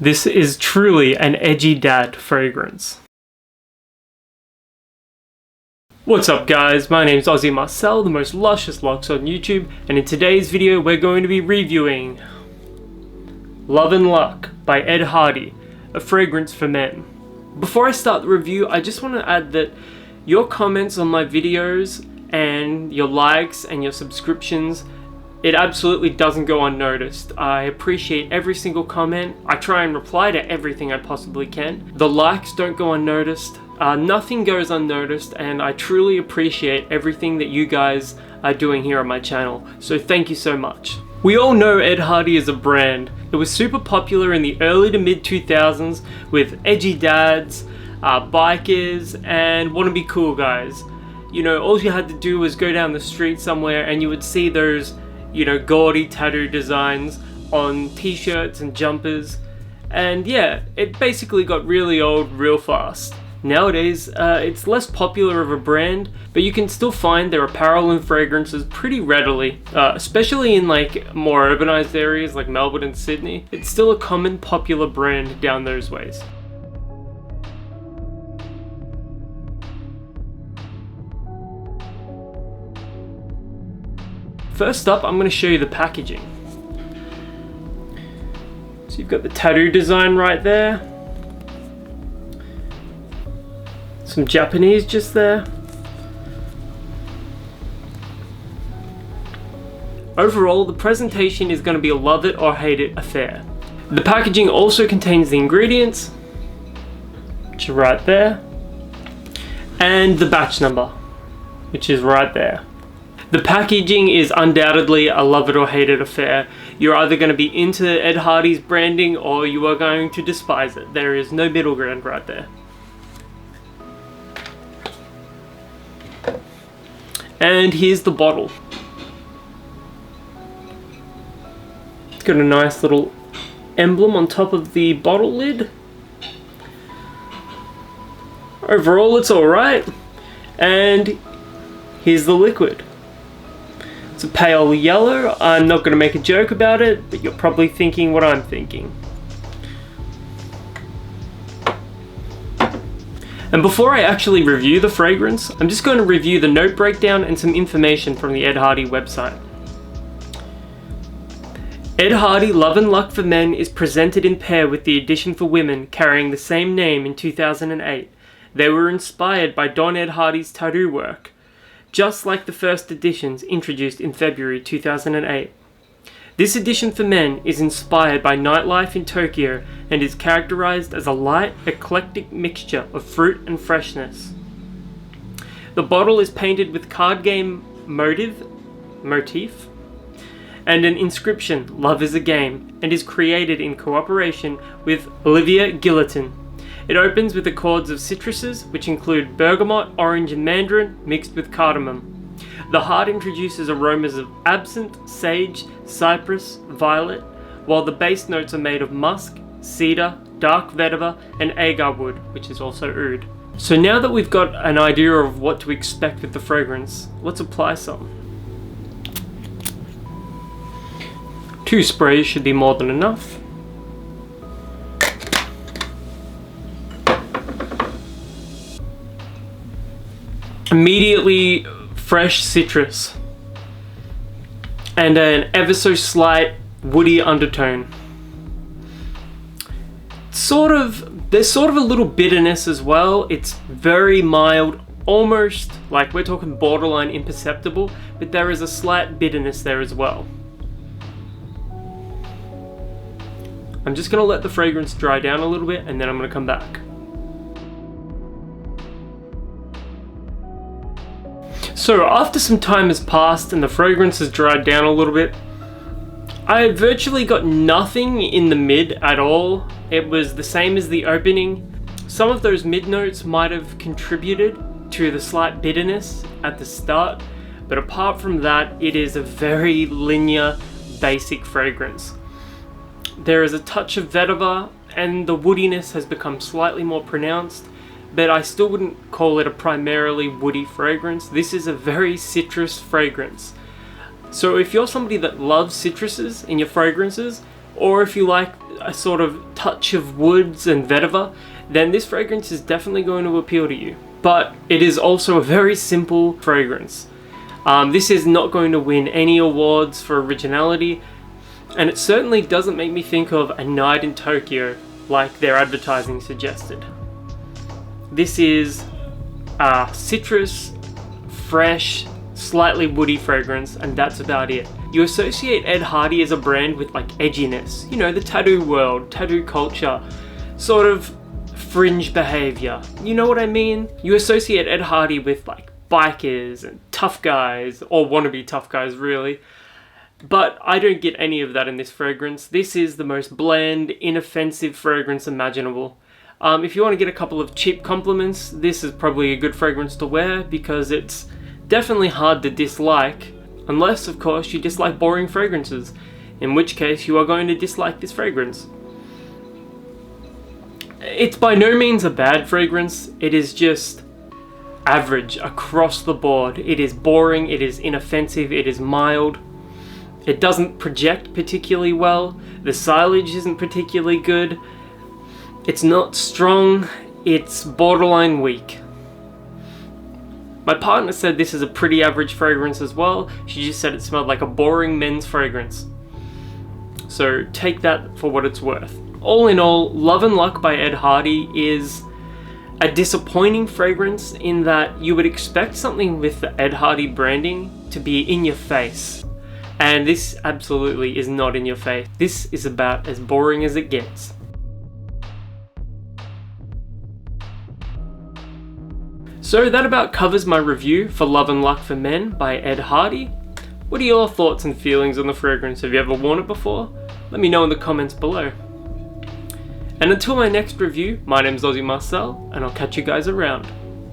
This is truly an edgy dad fragrance. What's up guys, my name's Aussie Marcel, the most luscious locks on YouTube, and in today's video we're going to be reviewing Love and Luck by Ed Hardy, a fragrance for men. Before I start the review, I just want to add that your comments on my videos and your likes and your subscriptions, it absolutely doesn't go unnoticed. I appreciate every single comment. I try and reply to everything I possibly can. The likes don't go unnoticed. Nothing goes unnoticed, and I truly appreciate everything that you guys are doing here on my channel. So thank you so much. We all know Ed Hardy is a brand. It was super popular in the early to mid 2000s with edgy dads, bikers, and wannabe cool guys. You know, all you had to do was go down the street somewhere and you would see those, you know, gaudy tattoo designs on t-shirts and jumpers. And yeah, it basically got really old real fast. Nowadays, it's less popular of a brand, but you can still find their apparel and fragrances pretty readily, especially in like more urbanized areas like Melbourne and Sydney. It's still a common popular brand down those ways. First up, I'm going to show you the packaging. So you've got the tattoo design right there. Some Japanese just there. Overall, the presentation is going to be a love it or hate it affair. The packaging also contains the ingredients, which are right there, and the batch number, which is right there. The packaging is undoubtedly a love it or hate it affair. You're either going to be into Ed Hardy's branding or you are going to despise it. There is no middle ground right there. And here's the bottle. It's got a nice little emblem on top of the bottle lid. Overall, it's alright. And here's the liquid. It's a pale yellow. I'm not going to make a joke about it, but you're probably thinking what I'm thinking. And before I actually review the fragrance, I'm just going to review the note breakdown and some information from the Ed Hardy website. Ed Hardy Love and Luck for Men is presented in pair with the edition for women carrying the same name in 2008. They were inspired by Don Ed Hardy's tattoo work, just like the first editions introduced in February 2008. This edition for men is inspired by nightlife in Tokyo and is characterized as a light, eclectic mixture of fruit and freshness. The bottle is painted with card game motif and an inscription, "Love is a Game," and is created in cooperation with Olivia Guillotin. It opens with accords of citruses, which include bergamot, orange and mandarin, mixed with cardamom. The heart introduces aromas of absinthe, sage, cypress, violet, while the base notes are made of musk, cedar, dark vetiver, and agar wood, which is also oud. So now that we've got an idea of what to expect with the fragrance, let's apply some. 2 sprays should be more than enough. Immediately fresh citrus and an ever so slight woody undertone. There's sort of a little bitterness as well. It's very mild, almost like we're talking borderline imperceptible, but there is a slight bitterness there as well. I'm just going to let the fragrance dry down a little bit and then I'm going to come back. So after some time has passed and the fragrance has dried down a little bit, I virtually got nothing in the mid at all. It was the same as the opening. Some of those mid notes might have contributed to the slight bitterness at the start, but apart from that, it is a very linear, basic fragrance. There is a touch of vetiver and the woodiness has become slightly more pronounced, but I still wouldn't call it a primarily woody fragrance. This is a very citrus fragrance. So if you're somebody that loves citruses in your fragrances, or if you like a sort of touch of woods and vetiver, then this fragrance is definitely going to appeal to you. But it is also a very simple fragrance. This is not going to win any awards for originality, and it certainly doesn't make me think of A Night in Tokyo like their advertising suggested. This is a citrus, fresh, slightly woody fragrance, and that's about it. You associate Ed Hardy as a brand with like edginess, you know, the tattoo world, tattoo culture, sort of fringe behavior. You know what I mean? You associate Ed Hardy with like bikers and tough guys, or wannabe tough guys really. But I don't get any of that in this fragrance. This is the most bland, inoffensive fragrance imaginable. If you want to get a couple of cheap compliments, this is probably a good fragrance to wear because it's definitely hard to dislike, unless of course you dislike boring fragrances, in which case you are going to dislike this fragrance. It's by no means a bad fragrance, it is just average across the board. It is boring, it is inoffensive, it is mild. It doesn't project particularly well, the silage isn't particularly good, it's not strong, it's borderline weak. My partner said this is a pretty average fragrance as well. She just said it smelled like a boring men's fragrance. So take that for what it's worth. All in all, Love and Luck by Ed Hardy is a disappointing fragrance in that you would expect something with the Ed Hardy branding to be in your face. And this absolutely is not in your face. This is about as boring as it gets. So that about covers my review for Love and Luck for Men by Ed Hardy. What are your thoughts and feelings on the fragrance? Have you ever worn it before? Let me know in the comments below. And until my next review, my name's Aussie Marcel, and I'll catch you guys around.